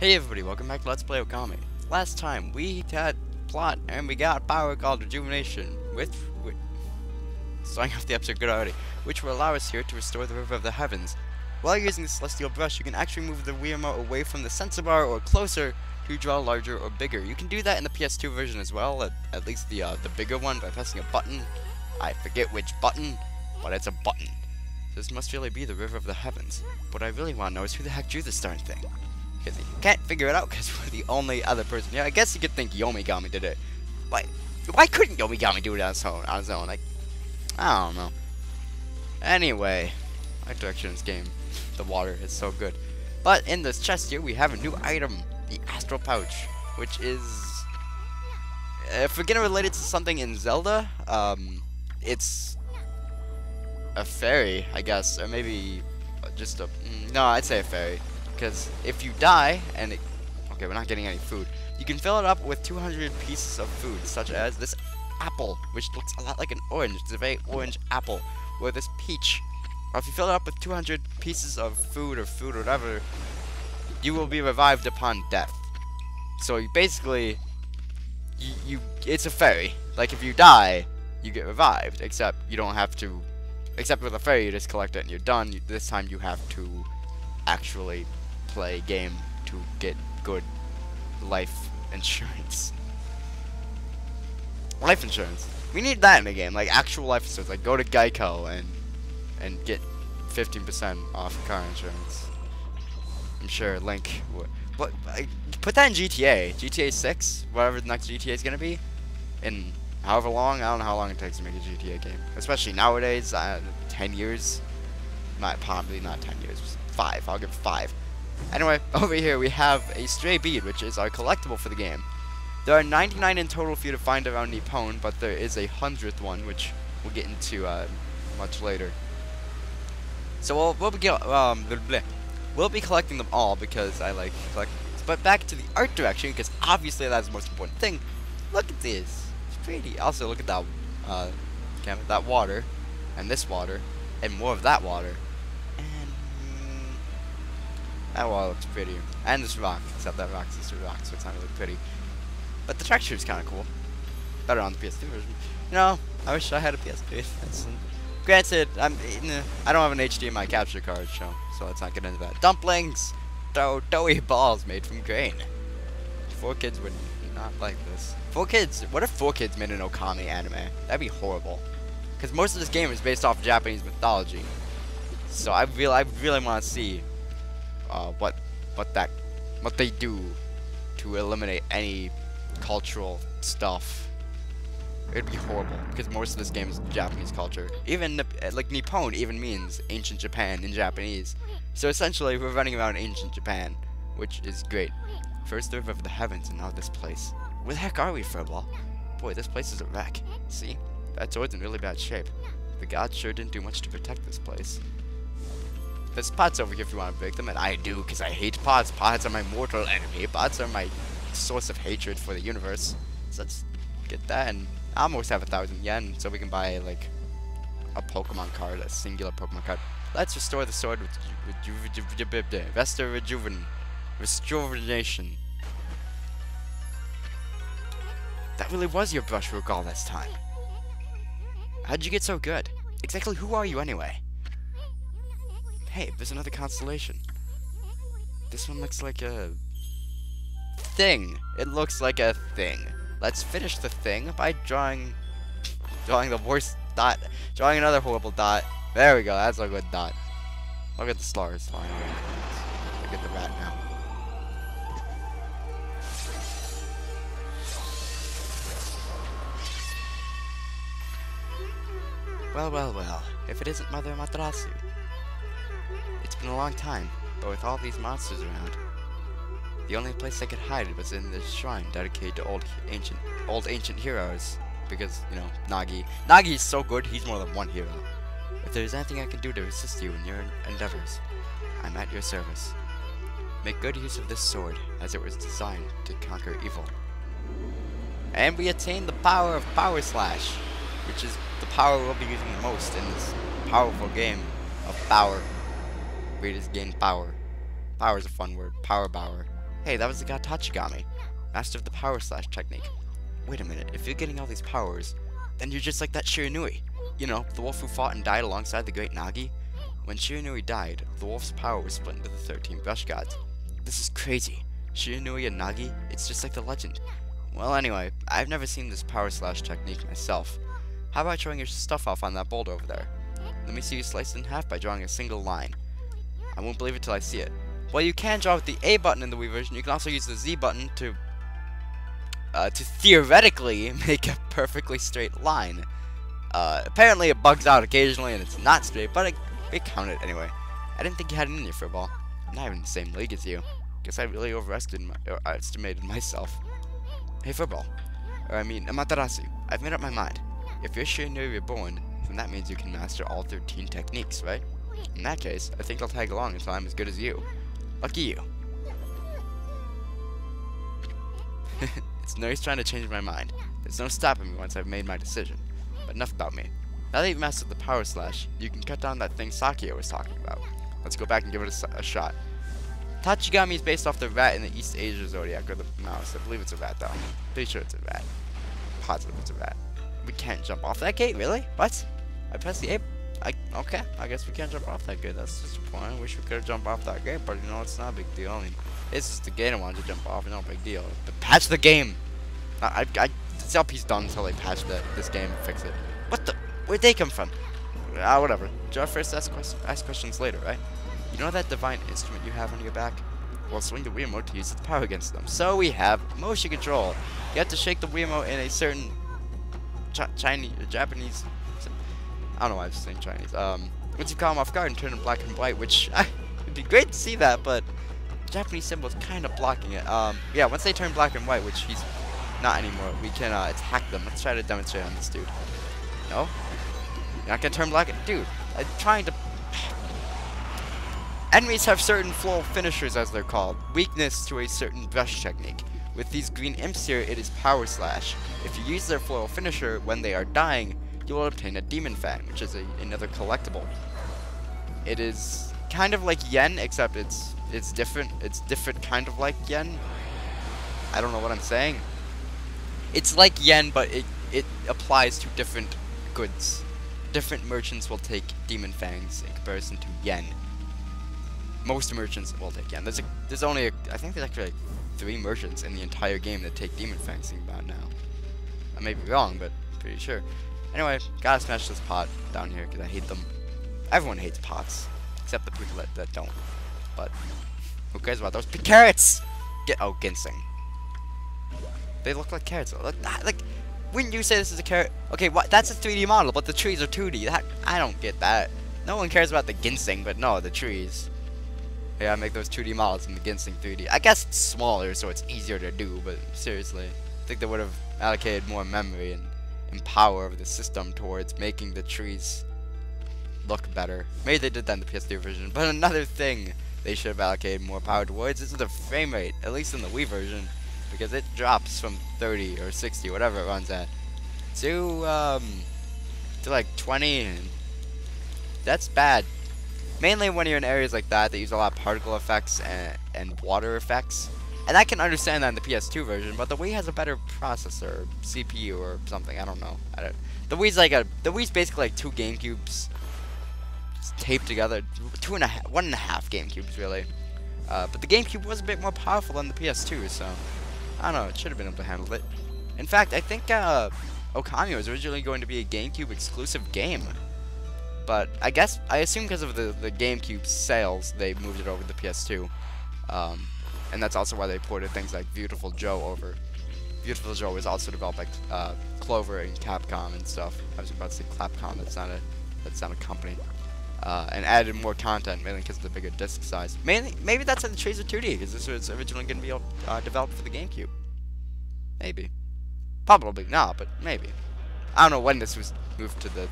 Hey everybody, welcome back to Let's Play Okami. Last time we had plot and we got power called Rejuvenation, starting off the episode good already, which will allow us here to restore the River of the Heavens. While using the Celestial Brush, you can actually move the Wiimote away from the sensor bar or closer to draw larger or bigger. You can do that in the PS2 version as well, at least the bigger one, by pressing a button. I forget which button, but it's a button. This must really be the River of the Heavens. What I really want to know is who the heck drew this darn thing. Because you can't figure it out because we're the only other person. Yeah, I guess you could think Yomigami did it. Why couldn't Yomigami do it on his own? Like, I don't know. Anyway, I direction in this game. The water is so good. But in this chest here, we have a new item, the Astral Pouch, which is, if we're gonna relate it to something in Zelda, it's a fairy, I guess, or maybe just a. No, I'd say a fairy. Because if you die, and okay, we're not getting any food, you can fill it up with 200 pieces of food, such as this apple, which looks a lot like an orange. It's a very orange apple, or this peach. Or if you fill it up with 200 pieces of food or whatever, you will be revived upon death. So you basically, it's a fairy. Like if you die, you get revived, except you don't have to. Except with a fairy, you just collect it and you're done. This time you have to actually play game to get good life insurance. Life insurance. We need that in the game, like actual life insurance. Like go to Geico and get 15% off car insurance. I'm sure Link. What? Put that in GTA. GTA 6, whatever the next GTA is gonna be, in however long. I don't know how long it takes to make a GTA game, especially nowadays. 10 years. Probably not 10 years. 5. I'll give 5. Anyway, over here we have a stray bead, which is our collectible for the game. There are 99 in total for you to find around Nippon, but there is a 100th one, which we'll get into much later. So we'll be collecting them all because I like collecting these. But back to the art direction, because obviously that's the most important thing. Look at this. It's pretty. Also, look at that that water, and this water, and more of that water. That wall looks pretty. And this rock, except that rock's just a rock, so it's not really pretty. But the texture is kind of cool. Better on the PS2 version. You know, I wish I had a PS3. Granted, I don't have an HDMI capture card, so let's not get into that. Dumplings! Doughy balls made from grain. 4Kids would not like this. 4Kids? What if 4Kids made an Okami anime? That'd be horrible. Because most of this game is based off Japanese mythology. So I really want to see what they do to eliminate any cultural stuff. It'd be horrible because most of this game is Japanese culture. Even like Nippon even means ancient Japan in Japanese. So essentially we're running around ancient Japan, which is great. First the River of the Heavens and now this place. Where the heck are we, Furball? Boy, this place is a wreck. See? That sword's in really bad shape. The gods sure didn't do much to protect this place. There's pots over here if you want to break them, and I do, because I hate pots. Pots are my mortal enemy. Pots are my source of hatred for the universe. So let's get that, and I almost have 1,000 yen, so we can buy, like, a Pokemon card, a singular Pokemon card. Let's restore the sword with rejuvenation. That really was your brush work all this time. How'd you get so good? Exactly who are you anyway? Hey, there's another constellation. This one looks like a thing. It looks like a thing. Let's finish the thing by drawing the worst dot. Drawing another horrible dot. There we go. That's a good dot. Look at the stars flying around. Look at the rat now. Well. If it isn't Mother Amaterasu. It's been a long time, but with all these monsters around, the only place I could hide was in this shrine dedicated to old ancient heroes. Because, you know, Nagi's so good, he's more than one hero. If there's anything I can do to assist you in your endeavors, I'm at your service. Make good use of this sword, as it was designed to conquer evil. And we attain the power of Power Slash, which is the power we'll be using the most in this powerful game of power. We just gain power. Power is a fun word. Power bower. Hey, that was the god Tachigami, master of the power slash technique. Wait a minute, if you're getting all these powers, then you're just like that Shiranui. You know, the wolf who fought and died alongside the great Nagi? When Shiranui died, the wolf's power was split into the 13 brush gods. This is crazy. Shiranui and Nagi, it's just like the legend. Well, anyway, I've never seen this power slash technique myself. How about showing your stuff off on that boulder over there? Let me see you slice it in half by drawing a single line. I won't believe it till I see it. Well, you can draw with the A button in the Wii version. You can also use the Z button to theoretically make a perfectly straight line. Apparently it bugs out occasionally and it's not straight, but it counted anyway. I didn't think you had it in you for a ball. I'm not even in the same league as you. Guess I really overestimated myself. Hey, football. Or I mean, Amaterasu. I've made up my mind. If you're Shiranui Reborn, then that means you can master all 13 techniques, right? In that case, I think I'll tag along until I'm as good as you. Lucky you. It's no use trying to change my mind. There's no stopping me once I've made my decision. But enough about me. Now that you've mastered the power slash, you can cut down that thing Sakuya was talking about. Let's go back and give it a shot. Tachigami is based off the rat in the East Asia zodiac, or the mouse. I believe it's a rat, though. Pretty sure it's a rat. Positive it's a rat. We can't jump off that gate, really? What? I pressed the A. Okay, I guess we can't jump off that gate. That's disappointing. I wish we could have jumped off that gate, but you know, it's not a big deal. I mean, this is the gate I wanted to jump off, no big deal. But patch the game! This LP's done until they patch this game and fix it. What the? Where'd they come from? Whatever. Draw first, ask questions later, right? You know that divine instrument you have on your back? Well, swing the Wiimote to use its power against them. So we have motion control. You have to shake the Wiimote in a certain Japanese. I don't know why I was saying Chinese. Once you call them off guard and turn them black and white, which it'd be great to see that, but the Japanese symbol is kind of blocking it. Yeah, once they turn black and white, which he's not anymore, we can attack them. Let's try to demonstrate on this dude. No? You're not gonna turn black? Dude, I'm trying to. Enemies have certain flow finishers, as they're called. Weakness to a certain brush technique. With these green imps here, it is power slash. If you use their flow finisher when they are dying, you will obtain a demon fang, which is another collectible. It is kind of like yen, except it's different. It's different kind of like yen. I don't know what I'm saying. It's like yen, but it applies to different goods. Different merchants will take demon fangs in comparison to yen. Most merchants will take yen. There's only I think there's actually like 3 merchants in the entire game that take demon fangs. Think about it now. I may be wrong, but I'm pretty sure. Anyway, gotta smash this pot down here because I hate them. Everyone hates pots, except the people that don't. But who cares about those carrots? Ginseng. They look like carrots. Like, wouldn't you say this is a carrot? Okay, what? That's a 3D model, but the trees are 2D. I don't get that. No one cares about the ginseng, but no, the trees. Yeah, make those 2D models in the ginseng 3D. I guess it's smaller, so it's easier to do. But seriously, I think they would have allocated more memory and power of the system towards making the trees look better. Maybe they did that in the PS3 version. But another thing they should have allocated more power towards is the frame rate, at least in the Wii version, because it drops from 30 or 60, whatever it runs at, to like 20, and that's bad. Mainly when you're in areas like that use a lot of particle effects and water effects. And I can understand that in the PS2 version, but the Wii has a better processor, CPU or something. I don't know. The Wii's basically like 2 GameCubes taped together, 1.5 GameCubes really. But the GameCube was a bit more powerful than the PS2, so I don't know. It should have been able to handle it. In fact, I think Okami was originally going to be a GameCube exclusive game. But I assume because of the GameCube sales, they moved it over to the PS2. And that's also why they ported things like Beautiful Joe over. Beautiful Joe was also developed by Clover and Capcom and stuff. I was about to say Clapcom, that's not a company. And added more content, mainly because of the bigger disc size. Maybe that's in the trees of 2D, because this was originally going to be developed for the GameCube. Maybe. Probably not, but maybe. I don't know when this was moved to the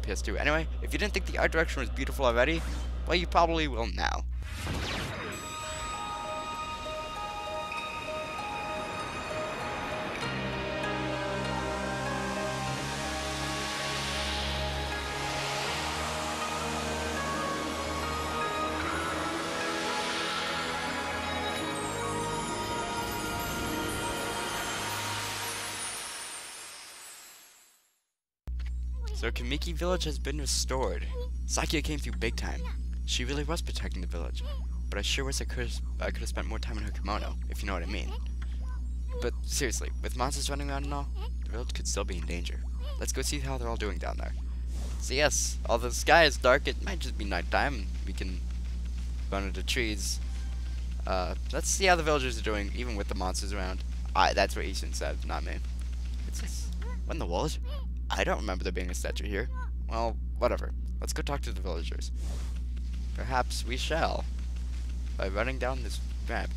PS2. Anyway, if you didn't think the art direction was beautiful already, well, you probably will now. So Kamiki village has been restored. Sakuya came through big time. She really was protecting the village. But I sure wish I could have spent more time in her kimono, if you know what I mean. But seriously, with monsters running around and all, the village could still be in danger. Let's go see how they're all doing down there. So yes, although the sky is dark, it might just be nighttime. We can run into trees. Let's see how the villagers are doing, even with the monsters around. That's what Ishin said, not me. What's this? What in the world? I don't remember there being a statue here. Well, whatever. Let's go talk to the villagers. Perhaps we shall. By running down this ramp.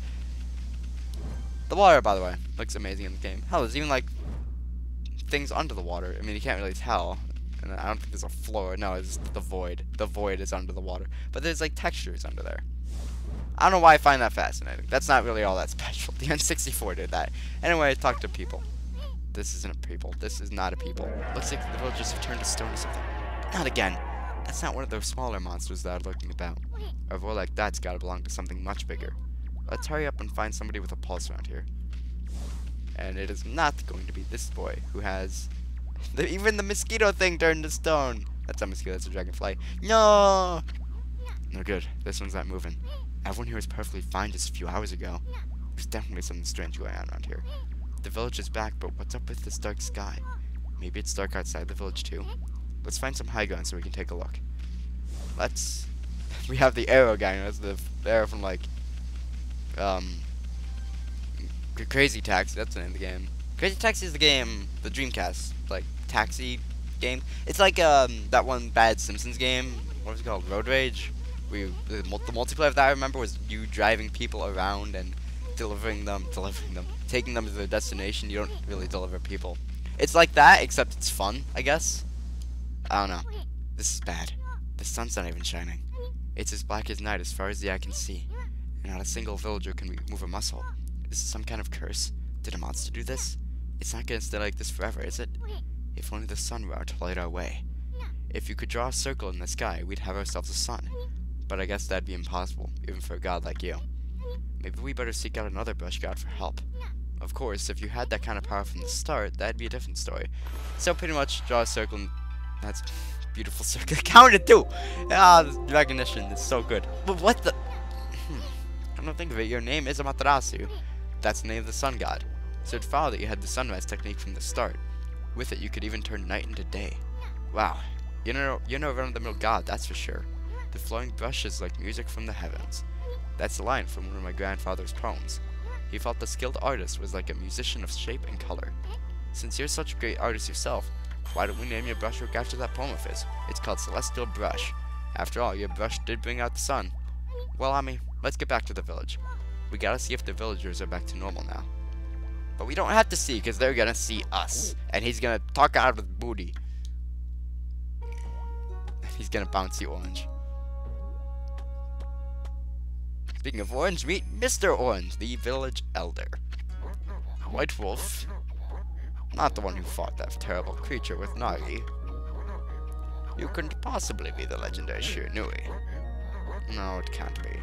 The water, by the way, looks amazing in the game. Hell, there's even, like, things under the water. I mean, you can't really tell. And I don't think there's a floor. No, it's the void. The void is under the water. But there's, like, textures under there. I don't know why I find that fascinating. That's not really all that special. The N64 did that. Anyway, talk to people. This isn't a people. This is not a people. Looks like the villagers have turned to stone or something. Not again. That's not one of those smaller monsters that I'm looking about. A void like that's gotta belong to something much bigger. Let's hurry up and find somebody with a pulse around here. And it is not going to be this boy who has... even the mosquito thing turned to stone. That's not a mosquito, that's a dragonfly. No! No good. This one's not moving. Everyone here was perfectly fine just a few hours ago. There's definitely something strange going on around here. The village is back, but what's up with this dark sky? Maybe it's dark outside the village too. Let's find some high ground so we can take a look. Let's... we have the arrow guy. That's the arrow from, like... Crazy Taxi. That's the name of the game. Crazy Taxi is the game, the Dreamcast, like, taxi game. It's like, that one bad Simpsons game. What was it called? Road Rage? The multiplayer of that I remember was you driving people around and delivering them, taking them to their destination. You don't really deliver people. It's like that, except it's fun, I guess. I don't know. This is bad. The sun's not even shining. It's as black as night as far as the eye can see. And not a single villager can move a muscle. Is this some kind of curse? Did a monster do this? It's not gonna stay like this forever, is it? If only the sun were out to light our way. If you could draw a circle in the sky, we'd have ourselves a sun. But I guess that'd be impossible, even for a god like you. Maybe we better seek out another brush god for help. Of course, if you had that kind of power from the start, that'd be a different story. So pretty much, draw a circle, and that's beautiful circle. Counted too! Ah, this recognition is so good. But what the... I don't think of it, your name is Amaterasu. That's the name of the sun god. So it'd follow that you had the sunrise technique from the start. With it, you could even turn night into day. Wow, you're no run-of-the-mill god, that's for sure. The flowing brush is like music from the heavens. That's a line from one of my grandfather's poems. He felt the skilled artist was like a musician of shape and color. Since you're such a great artist yourself, why don't we name your brushwork after that poem of his? It's called Celestial Brush. After all, your brush did bring out the sun. Well, Ami, let's get back to the village. We gotta see if the villagers are back to normal now. But we don't have to see, because they're gonna see us. And he's gonna talk out with booty. He's gonna bouncy orange. Speaking of orange, meet Mr. Orange, the village elder. White Wolf. Not the one who fought that terrible creature with Nagi. You couldn't possibly be the legendary Shiranui. No, it can't be.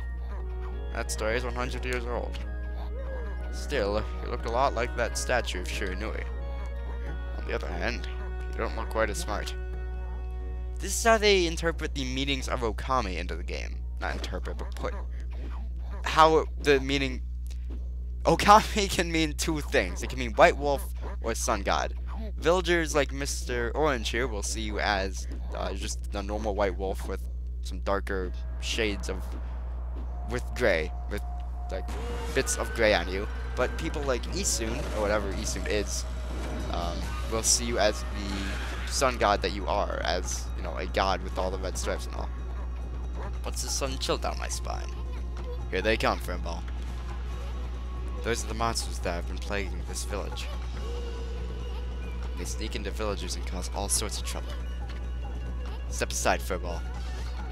That story is 100 years old. Still, you look a lot like that statue of Shiranui. On the other hand, you don't look quite as smart. This is how they interpret the meanings of Okami into the game. Not interpret, but put how the meaning... Okami can mean two things. It can mean White Wolf or Sun God. Villagers like Mr. Orange here will see you as just a normal White Wolf with some darker shades of... with gray. With, like, bits of gray on you. But people like Isun, or whatever Isun is, will see you as the sun god that you are. As, you know, a god with all the red stripes and all. What's the sun chill down my spine? Here they come, Frimball. Those are the monsters that have been plaguing this village. They sneak into villagers and cause all sorts of trouble. Step aside, Furball.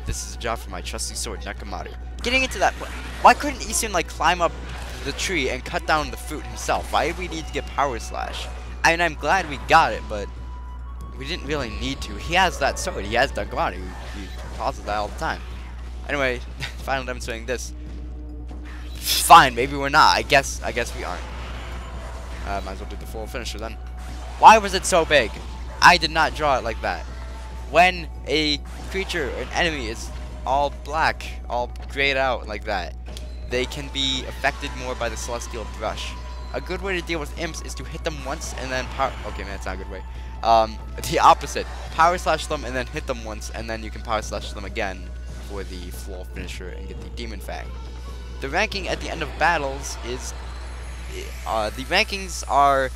This is a job for my trusty sword, Nakamaru. Getting into that, why couldn't Isun, like, climb up the tree and cut down the fruit himself? Why did we need to get Power Slash? I mean, I'm glad we got it, but we didn't really need to. He has that sword. He has Nakamaru. He pauses that all the time. Anyway, finally demonstrating this. Fine, maybe we're not. I guess we aren't. Might as well do the full finisher then. Why was it so big? I did not draw it like that. When a creature, an enemy, is all black, all grayed out like that, they can be affected more by the Celestial Brush. A good way to deal with imps is to hit them once and then power... Okay, man, that's not a good way. The opposite. Power slash them and then hit them once, and then you can power slash them again for the full finisher and get the Demon Fang. The ranking at the end of battles is... the rankings are...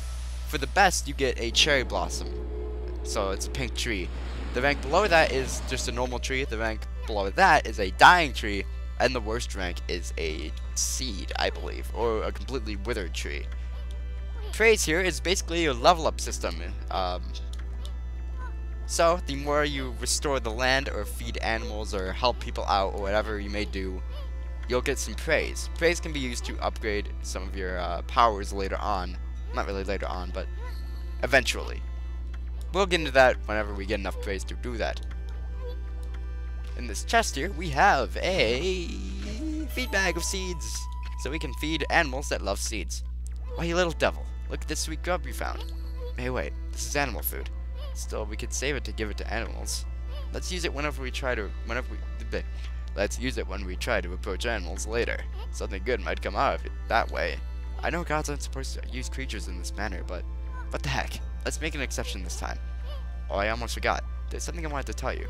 For the best, you get a Cherry Blossom. So it's a pink tree. The rank below that is just a normal tree. The rank below that is a dying tree. And the worst rank is a seed, I believe, or a completely withered tree. Praise here is basically a level up system. So, the more you restore the land, or feed animals, or help people out, or whatever you may do, you'll get some praise. Praise can be used to upgrade some of your powers later on. Not really later on, but eventually. We'll get into that whenever we get enough praise to do that. In this chest here, we have a feed bag of seeds, so we can feed animals that love seeds. Why, you little devil, look at this sweet grub you found. Hey, wait, this is animal food. Still, we could save it to give it to animals. Let's use it whenever we try to, let's use it when we try to approach animals later. Something good might come out of it that way. I know gods aren't supposed to use creatures in this manner, but what the heck? Let's make an exception this time. Oh, I almost forgot. There's something I wanted to tell you.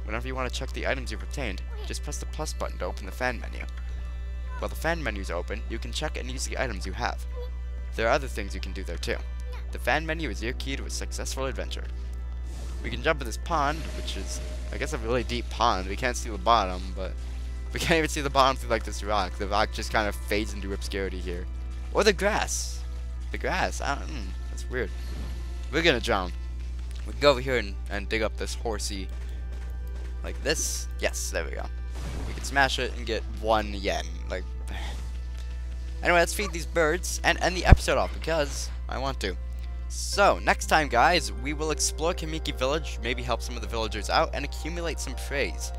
Whenever you want to check the items you've obtained, just press the plus button to open the fan menu. While the fan menu is open, you can check and use the items you have. There are other things you can do there too. The fan menu is your key to a successful adventure. We can jump in this pond, which is, I guess, a really deep pond. We can't see the bottom, but we can't even see the bottom through like this rock. The rock just kind of fades into obscurity here. Or the grass. The grass, that's weird. We're gonna drown. We can go over here and dig up this horsey. Like this? Yes, there we go. We can smash it and get 1 yen. Like, anyway, let's feed these birds and end the episode off because I want to. So, next time, guys, we will explore Kamiki Village, maybe help some of the villagers out, and accumulate some praise.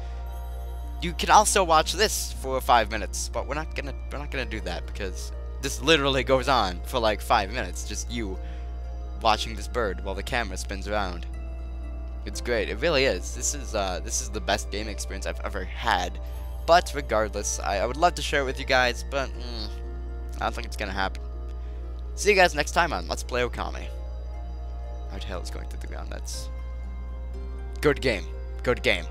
You can also watch this for 5 minutes, but we're not gonna do that because this literally goes on for like 5 minutes, just you watching this bird while the camera spins around. It's great. It really is. This is the best gaming experience I've ever had. But regardless, I would love to share it with you guys, but I don't think it's gonna happen. See you guys next time on Let's Play Okami. Our tail is going through the ground. That's good game. Good game.